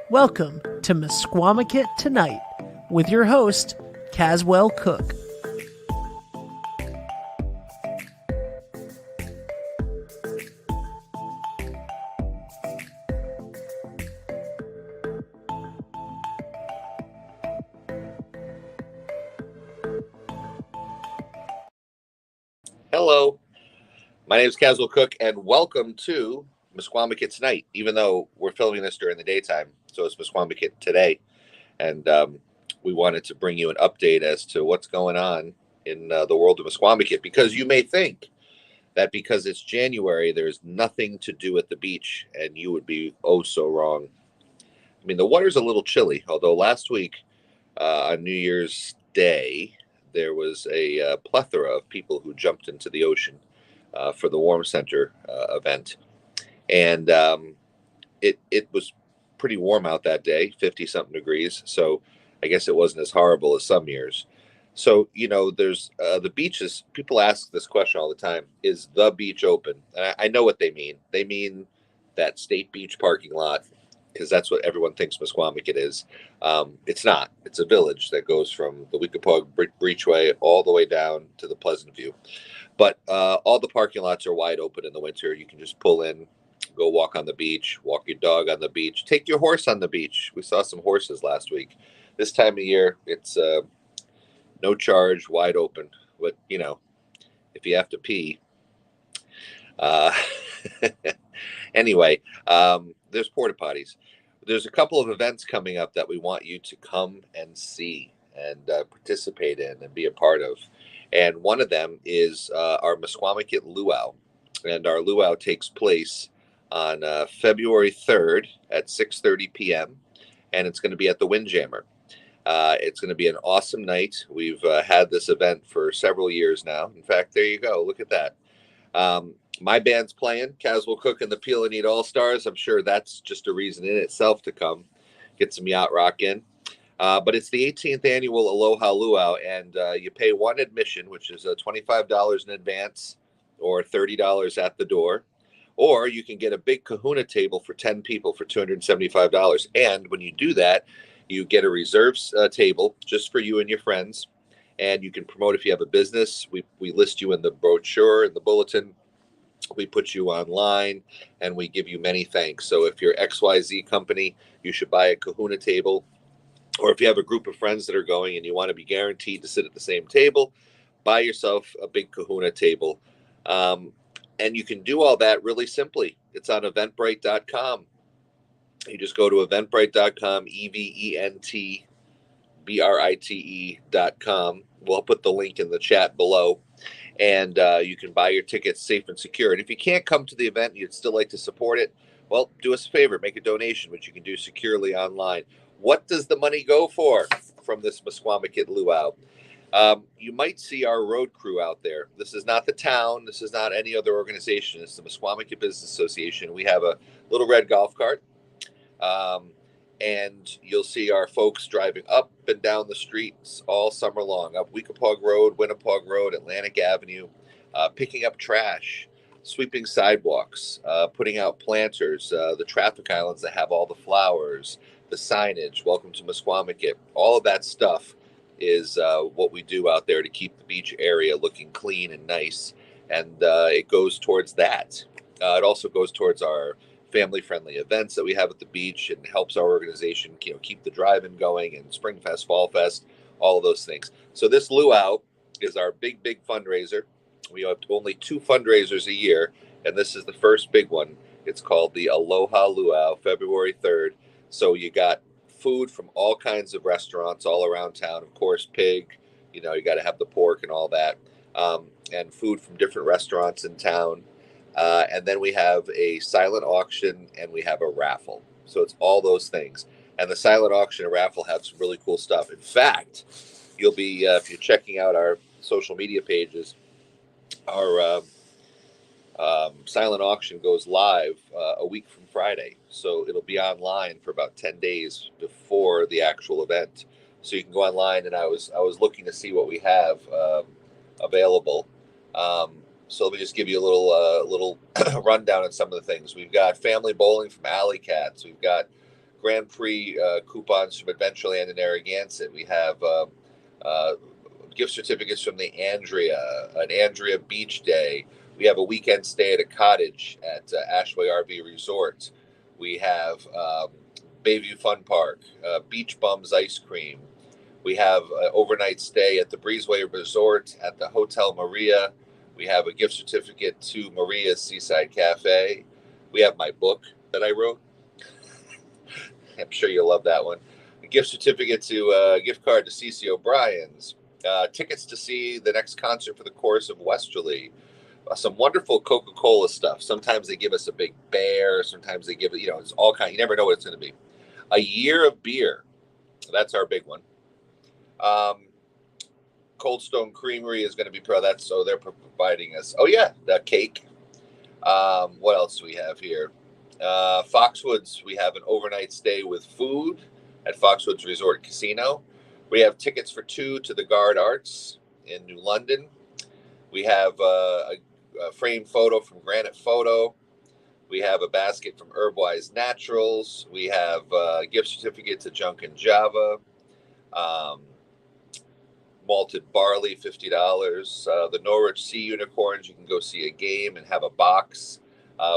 Welcome to Misquamicut Tonight with your host, Caswell Cook. Hello, my name is Caswell Cook, and welcome to Misquamicut Tonight, even though we're filming this during the daytime, so it's Misquamicut today. And we wanted to bring you an update as to what's going on in the world of Misquamicut, because you may think that because it's January, there's nothing to do at the beach, and you would be oh so wrong. I mean, the water's a little chilly, although last week on New Year's Day, there was a plethora of people who jumped into the ocean for the Warm Center event, and it was pretty warm out that day, 50 something degrees. So I guess it wasn't as horrible as some years. So there's the beaches. People ask this question all the time: is the beach open? And I know what they mean. They mean that state beach parking lot, because that's what everyone thinks Misquamicut is. It's not. It's a village that goes from the Weekapaug Breachway all the way down to the Pleasant View. But all the parking lots are wide open in the winter. You can just pull in, go walk on the beach, walk your dog on the beach, take your horse on the beach. We saw some horses last week. This time of year, it's no charge, wide open. But, if you have to pee. Uh, anyway, there's porta potties. There's a couple of events coming up that we want you to come and see and participate in and be a part of. And one of them is our Misquamicut Luau. And our luau takes place on February 3rd at 6:30 p.m. And it's going to be at the Windjammer. It's going to be an awesome night. We've had this event for several years now. In fact, there you go. Look at that. My band's playing, Caswell Cook and the Peel and Eat All-Stars. I'm sure that's just a reason in itself to come get some yacht rock in. But it's the 18th annual Aloha Luau, and you pay one admission, which is $25 in advance or $30 at the door. Or you can get a big kahuna table for 10 people for $275. And when you do that, you get a reserves table just for you and your friends. And you can promote if you have a business. We list you in the brochure, in the bulletin. We put you online, and we give you many thanks. So if you're XYZ company, you should buy a kahuna table. Or if you have a group of friends that are going and you want to be guaranteed to sit at the same table, buy yourself a big kahuna table. And you can do all that really simply. It's on eventbrite.com. You just go to eventbrite.com, eventbrite.com. We'll put the link in the chat below. And you can buy your tickets safe and secure. And if you can't come to the event and you'd still like to support it, well, do us a favor, make a donation, which you can do securely online. What does the money go for from this Misquamicut Luau? You might see our road crew out there. This is not the town. This is not any other organization. It's the Misquamicut Business Association. We have a little red golf cart. And you'll see our folks driving up and down the streets all summer long, up Weekapaug Road, Winnapaug Road, Atlantic Avenue, picking up trash, sweeping sidewalks, putting out planters, the traffic islands that have all the flowers, the signage, welcome to Misquamicut. All of that stuff is what we do out there to keep the beach area looking clean and nice. And it goes towards that. It also goes towards our family-friendly events that we have at the beach, and helps our organization, keep the drive-in going, and Spring Fest, Fall Fest, all of those things. So this luau is our big fundraiser. We have only 2 fundraisers a year, and this is the first big one. It's called the Aloha Luau, February 3rd. So you got food from all kinds of restaurants all around town. Of course, pig, you got to have the pork and all that, and food from different restaurants in town. And then we have a silent auction, and we have a raffle. So it's all those things. And the silent auction and raffle have some really cool stuff. In fact, you'll be, if you're checking out our social media pages, our silent auction goes live a week from Friday. So it'll be online for about 10 days before the actual event. So you can go online, and I was looking to see what we have available. So let me just give you a little rundown on some of the things. We've got family bowling from Alley Cats. We've got Grand Prix coupons from Adventureland and Narragansett. We have gift certificates from the an Andrea Beach Day. We have a weekend stay at a cottage at Ashway RV Resort. We have Bayview Fun Park, Beach Bums Ice Cream. We have an overnight stay at the Breezeway Resort at the Hotel Maria. We have a gift certificate to Maria's Seaside Cafe. We have my book that I wrote. I'm sure you'll love that one. A gift certificate to a gift card to CC O'Brien's. Tickets to see the next concert for the Chorus of Westerly. Some wonderful Coca-Cola stuff. Sometimes they give us a big bear. Sometimes they give it, it's all kind. You never know what it's going to be. A year of beer. That's our big one. Cold Stone Creamery is going to be they're providing us. Oh yeah, the cake. What else do we have here? Foxwoods. We have an overnight stay with food at Foxwoods Resort Casino. We have tickets for 2 to the Guard Arts in New London. We have a framed photo from Granite Photo. We have a basket from Herbwise Naturals. We have a gift certificate to Junk and Java. Malted barley, $50. The Norwich Sea Unicorns, you can go see a game and have a box.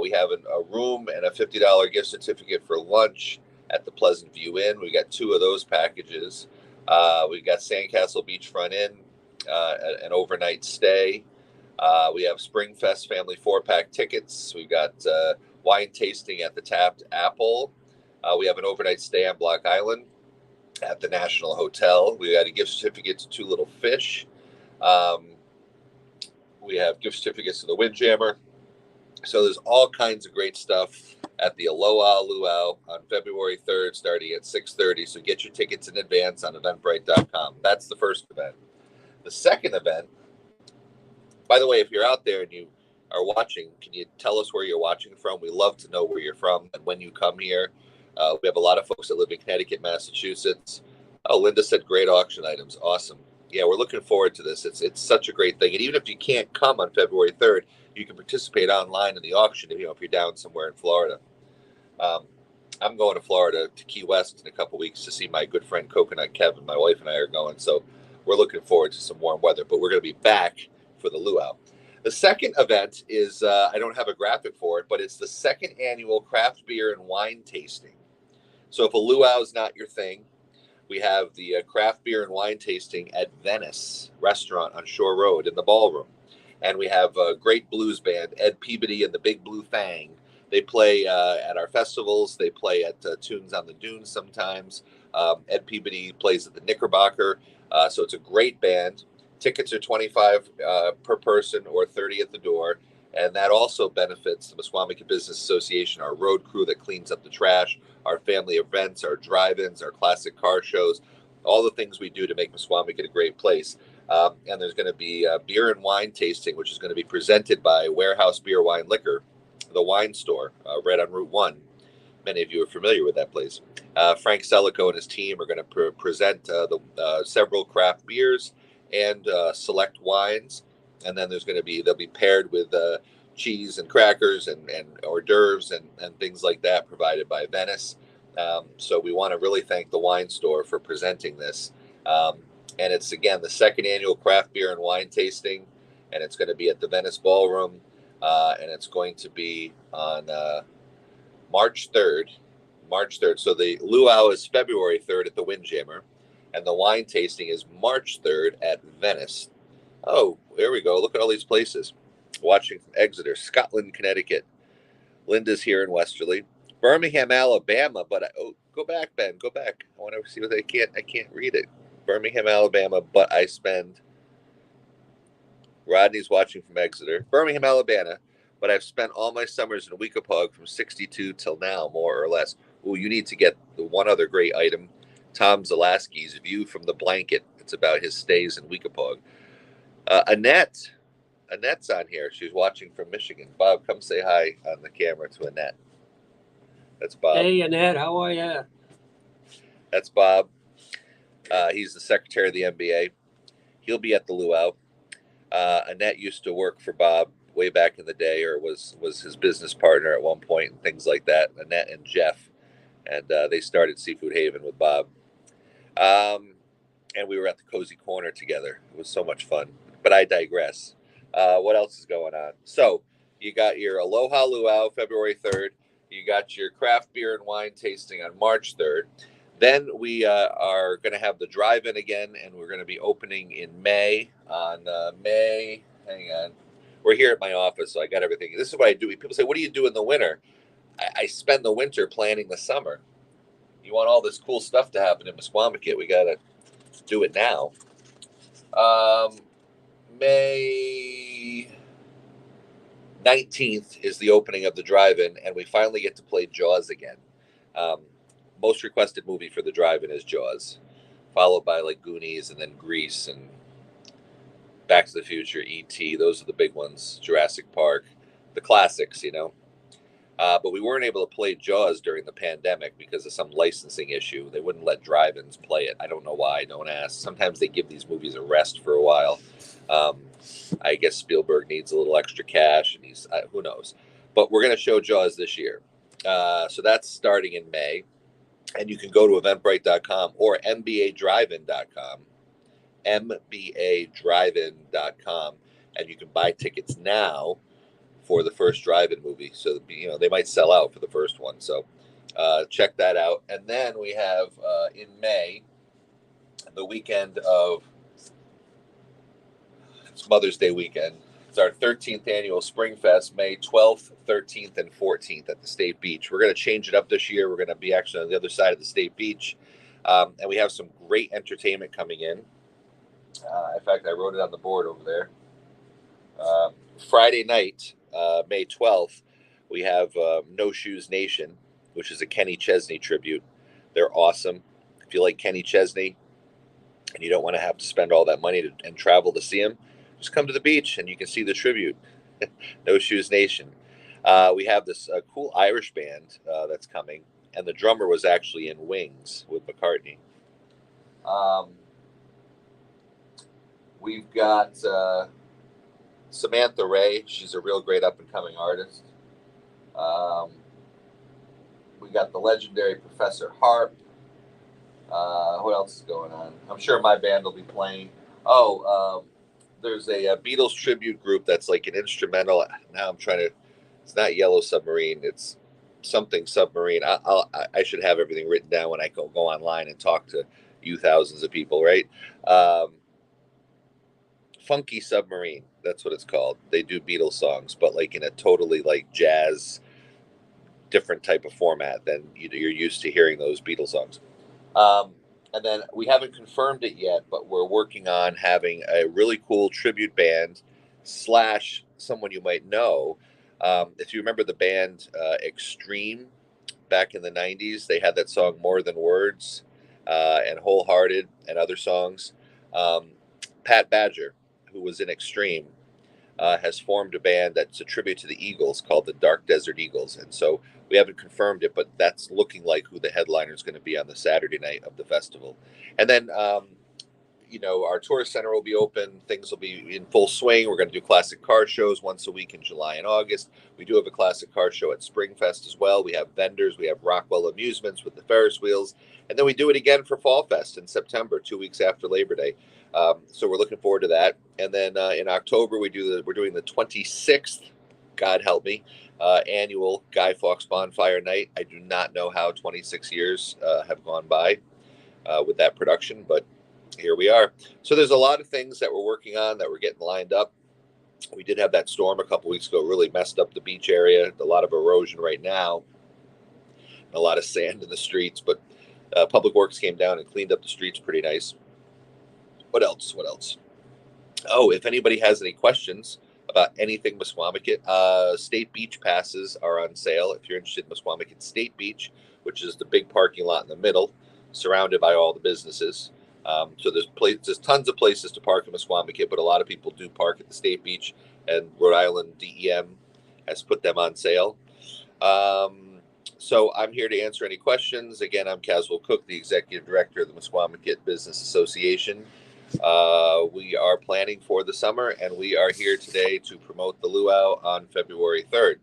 We have a room and a $50 gift certificate for lunch at the Pleasant View Inn. We got 2 of those packages. We got Sandcastle Beachfront Inn, an overnight stay. We have Springfest Family 4-pack tickets. We've got wine tasting at the Tapped Apple. We have an overnight stay on Block Island at the National Hotel. We got a gift certificate to 2 Little Fish. We have gift certificates to the Windjammer. So there's all kinds of great stuff at the Aloha Luau on February 3rd, starting at 6:30. So get your tickets in advance on Eventbrite.com. That's the first event. The second event, by the way, if you're out there and you are watching, can you tell us where you're watching from? We love to know where you're from and when you come here. We have a lot of folks that live in Connecticut, Massachusetts. Oh, Linda said great auction items. Awesome. Yeah, we're looking forward to this. It's such a great thing. And even if you can't come on February 3rd, you can participate online in the auction if you're down somewhere in Florida. I'm going to Florida, to Key West in a couple weeks to see my good friend Coconut Kevin. My wife and I are going, so we're looking forward to some warm weather. But we're going to be back for the luau. The second event is, I don't have a graphic for it, but it's the second annual craft beer and wine tasting. So if a luau is not your thing, we have the craft beer and wine tasting at Venice Restaurant on Shore Road in the ballroom. And we have a great blues band, Ed Peabody and the Big Blue Fang. They play at our festivals. They play at Tunes on the Dunes sometimes. Ed Peabody plays at the Knickerbocker. So it's a great band. Tickets are $25 per person or $30 at the door. And that also benefits the Misquamicut Business Association, our road crew that cleans up the trash, our family events, our drive-ins, our classic car shows, all the things we do to make Misquamicut a great place. And there's going to be beer and wine tasting, which is going to be presented by Warehouse Beer, Wine, Liquor, the wine store right on Route 1. Many of you are familiar with that place. Frank Selico and his team are going to present several craft beers and select wines. And then they'll be paired with cheese and crackers and hors d'oeuvres and things like that provided by Venice. So we want to really thank the wine store for presenting this. And it's, again, the second annual craft beer and wine tasting. And it's going to be at the Venice Ballroom. And it's going to be on March 3rd. So the luau is February 3rd at the Windjammer. And the wine tasting is March 3rd at Venice. Oh, there we go. Look at all these places. Watching from Exeter, Scotland, Connecticut. Linda's here in Westerly. Birmingham, Alabama. But go back, Ben. Go back. I want to see what I can't read it. Birmingham, Alabama. But I spend. Rodney's watching from Exeter. Birmingham, Alabama. But I've spent all my summers in Weekapaug from 62 till now, more or less. Oh, you need to get the one other great item. Tom Zalaski's View from the Blanket. It's about his stays in Weekapaug. Annette's on here. She's watching from Michigan. Bob, come say hi on the camera to Annette. That's Bob. Hey, Annette, how are you? That's Bob. He's the secretary of the NBA. He'll be at the luau. Annette used to work for Bob way back in the day, or was his business partner at one point and things like that. Annette and Jeff and they started Seafood Haven with Bob. And we were at the Cozy Corner together. It was so much fun. But I digress. What else is going on? So you got your Aloha Luau February 3rd. You got your craft beer and wine tasting on March 3rd. Then we are going to have the drive-in again, and we're going to be opening in May. On May, hang on. We're here at my office, so I got everything. This is what I do. People say, what do you do in the winter? I spend the winter planning the summer. You want all this cool stuff to happen in Misquamicut, we got to do it now. May 19th is the opening of the drive-in, and we finally get to play Jaws again. Most requested movie for the drive-in is Jaws, followed by like Goonies and then Grease and Back to the Future, E.T. Those are the big ones. Jurassic Park, the classics, you know. But we weren't able to play Jaws during the pandemic because of some licensing issue. They wouldn't let drive-ins play it. I don't know why. Don't ask. Sometimes they give these movies a rest for a while. I guess Spielberg needs a little extra cash, and who knows. But we're going to show Jaws this year. So that's starting in May. And you can go to eventbrite.com or mbadrivein.com, mbadrivein.com, and you can buy tickets now for the first drive-in movie. So, you know, they might sell out for the first one. So check that out. And then we have in May, the weekend of, it's Mother's Day weekend. It's our 13th annual Spring Fest, May 12th, 13th, and 14th at the State Beach. We're going to change it up this year. We're going to be actually on the other side of the State Beach. And we have some great entertainment coming in. In fact, I wrote it on the board over there. Friday night, May 12th, we have No Shoes Nation, which is a Kenny Chesney tribute. They're awesome. If you like Kenny Chesney and you don't want to have to spend all that money and travel to see him, just come to the beach and you can see the tribute. No Shoes Nation. We have this cool Irish band that's coming, and the drummer was actually in Wings with McCartney. We've got Samantha Ray. She's a real great up-and-coming artist. We got the legendary Professor Harp. What else is going on? I'm sure my band will be playing. There's a Beatles tribute group that's like an instrumental. Now I'm trying to. It's not Yellow Submarine. It's something submarine. I should have everything written down when I go online and talk to you thousands of people, right? Funky Submarine. That's what it's called. They do Beatles songs, but like in a totally like jazz, different type of format than you're used to hearing those Beatles songs. And then we haven't confirmed it yet, but we're working on having a really cool tribute band / someone you might know. If you remember the band Extreme back in the 90s, they had that song More Than Words and Wholehearted and other songs. Pat Badger, who was in Extreme, has formed a band that's a tribute to the Eagles called the Dark Desert Eagles. And so we haven't confirmed it, but that's looking like who the headliner is going to be on the Saturday night of the festival. And then, our tourist center will be open. Things will be in full swing. We're going to do classic car shows once a week in July and August. We do have a classic car show at Springfest as well. We have vendors. We have Rockwell Amusements with the Ferris wheels. And then we do it again for Fall Fest in September, 2 weeks after Labor Day. So we're looking forward to that. And then in October, we're doing the 26th, God help me, annual Guy Fawkes Bonfire Night. I do not know how 26 years have gone by with that production, but here we are. So there's a lot of things that we're working on that we're getting lined up. We did have that storm a couple weeks ago, really messed up the beach area. A lot of erosion right now, a lot of sand in the streets, but Public Works came down and cleaned up the streets pretty nice. What else? Oh, if anybody has any questions about anything Misquamicut, State Beach passes are on sale. If you're interested in Misquamicut State Beach, which is the big parking lot in the middle, surrounded by all the businesses. So there's tons of places to park in Misquamicut, but a lot of people do park at the State Beach, and Rhode Island DEM has put them on sale. So I'm here to answer any questions. Again, I'm Caswell Cook, the Executive Director of the Misquamicut Business Association. We are planning for the summer, and we are here today to promote the luau on February 3rd.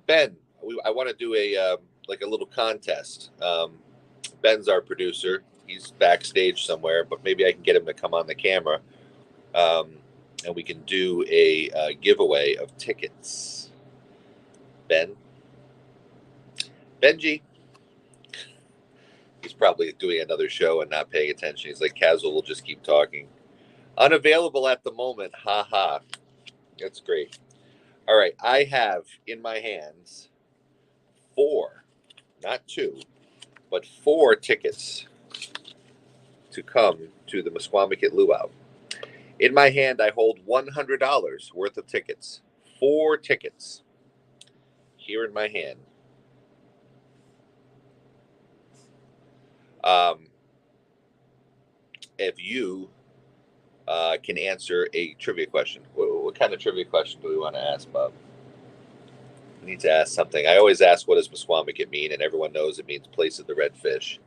Ben, I want to do like a little contest. Ben's our producer. He's backstage somewhere, but maybe I can get him to come on the camera, and we can do a giveaway of tickets. Benji. He's probably doing another show and not paying attention. He's like, Caswell will just keep talking. Unavailable at the moment. Ha ha. That's great. All right. I have in my hands 4, not 2, but 4 tickets to come to the Misquamicut Luau. In my hand, I hold $100 worth of tickets. 4 tickets here in my hand. If you can answer a trivia question, what kind of trivia question do we want to ask, Bob? We need to ask something. I always ask, what does Misquamicut mean? And everyone knows it means place of the red fish.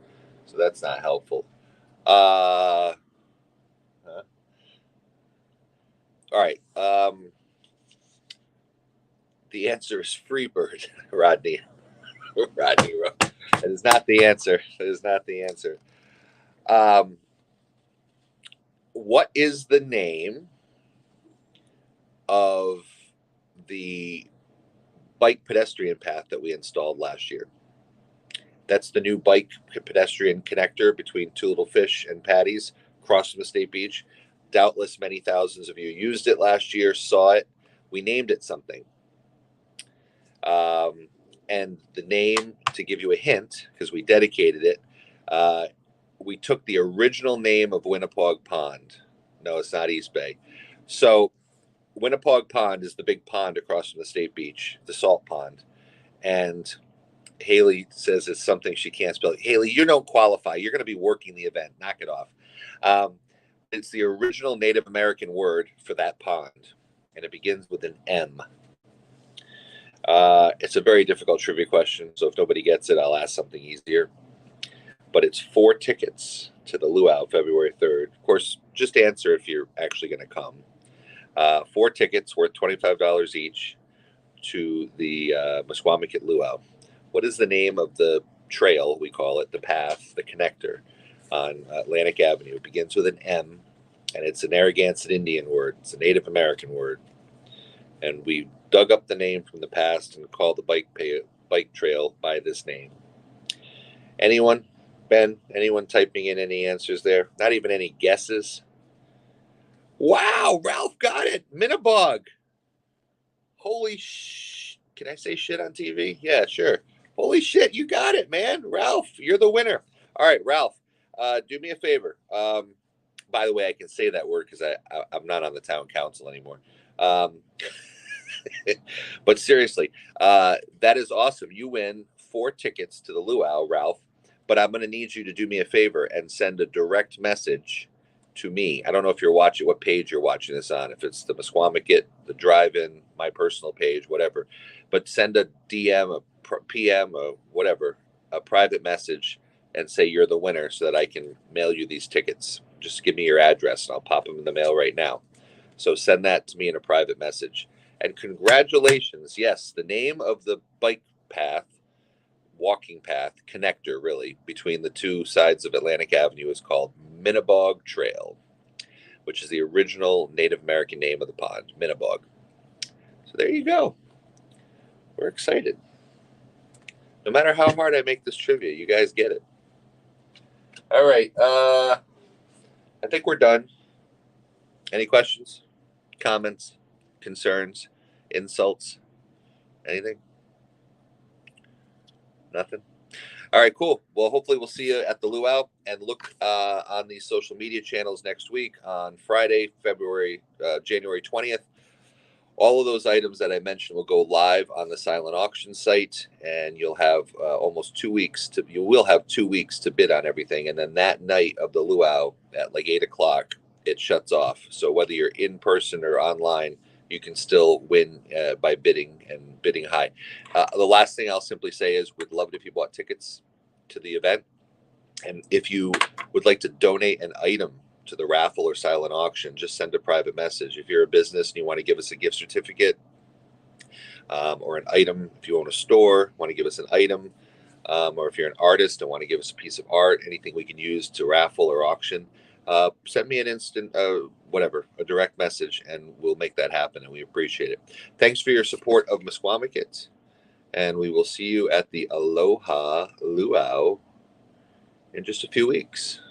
So that's not helpful. All right. The answer is Freebird, Rodney. Rodney. That is not the answer. That is not the answer. What is the name of the bike pedestrian path that we installed last year? That's the new bike pedestrian connector between Two Little Fish and Patty's across from the State Beach. Doubtless many thousands of you used it last year, saw it. We named it something. And the name, to give you a hint, because we dedicated it, we took the original name of Winnapaug Pond. No, it's not East Bay. So Winnapaug Pond is the big pond across from the State Beach, the salt pond. And Haley says it's something she can't spell. Haley, you don't qualify. You're going to be working the event. Knock it off. It's the original Native American word for that pond, and it begins with an M. It's a very difficult trivia question, so if nobody gets it, I'll ask something easier. But it's 4 tickets to the Luau, February 3rd. Of course, just answer if you're actually going to come. 4 tickets worth $25 each to the Misquamicut Luau. What is the name of the trail, we call it, the path, the connector on Atlantic Avenue? It begins with an M, and it's a Narragansett Indian word. It's a Native American word. And we dug up the name from the past and called the bike trail by this name. Anyone? Ben, anyone typing in any answers there? Not even any guesses? Wow, Ralph got it. Minnebog. Holy can I say shit on TV? Yeah, sure. Holy shit, you got it, man. Ralph, you're the winner. All right, Ralph, do me a favor. By the way, I can say that word because I'm not on the town council anymore. But seriously, that is awesome. You win 4 tickets to the Luau, Ralph. But I'm going to need you to do me a favor and send a direct message to me. I don't know if you're watching, what page you're watching this on, if it's the Misquamicut, the drive-in, my personal page, whatever. But send a DM, a PM, or whatever, a private message, and say you're the winner so that I can mail you these tickets. Just give me your address and I'll pop them in the mail right now. So send that to me in a private message. And congratulations. Yes, the name of the bike path, walking path, connector really, between the 2 sides of Atlantic Avenue is called Minnebog Trail, which is the original Native American name of the pond, Minnebog. So there you go. We're excited. No matter how hard I make this trivia, you guys get it. All right. I think we're done. Any questions, comments, concerns, insults, anything? Nothing? All right, cool. Well, hopefully we'll see you at the Luau, and look on these social media channels next week on Friday, January 20th. All of those items that I mentioned will go live on the silent auction site, and you'll have almost 2 weeks you will have 2 weeks to bid on everything. And then that night of the Luau at like 8:00, it shuts off. So whether you're in person or online, you can still win by bidding and bidding high. The last thing I'll simply say is we'd love it if you bought tickets to the event. And if you would like to donate an item to the raffle or silent auction, just send a private message. If you're a business and you want to give us a gift certificate or an item, if you own a store, want to give us an item, or if you're an artist and want to give us a piece of art, anything we can use to raffle or auction, send me an instant, a direct message, and we'll make that happen. And we appreciate it. Thanks for your support of Misquamicut, and we will see you at the Aloha Luau in just a few weeks.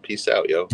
Peace out, yo.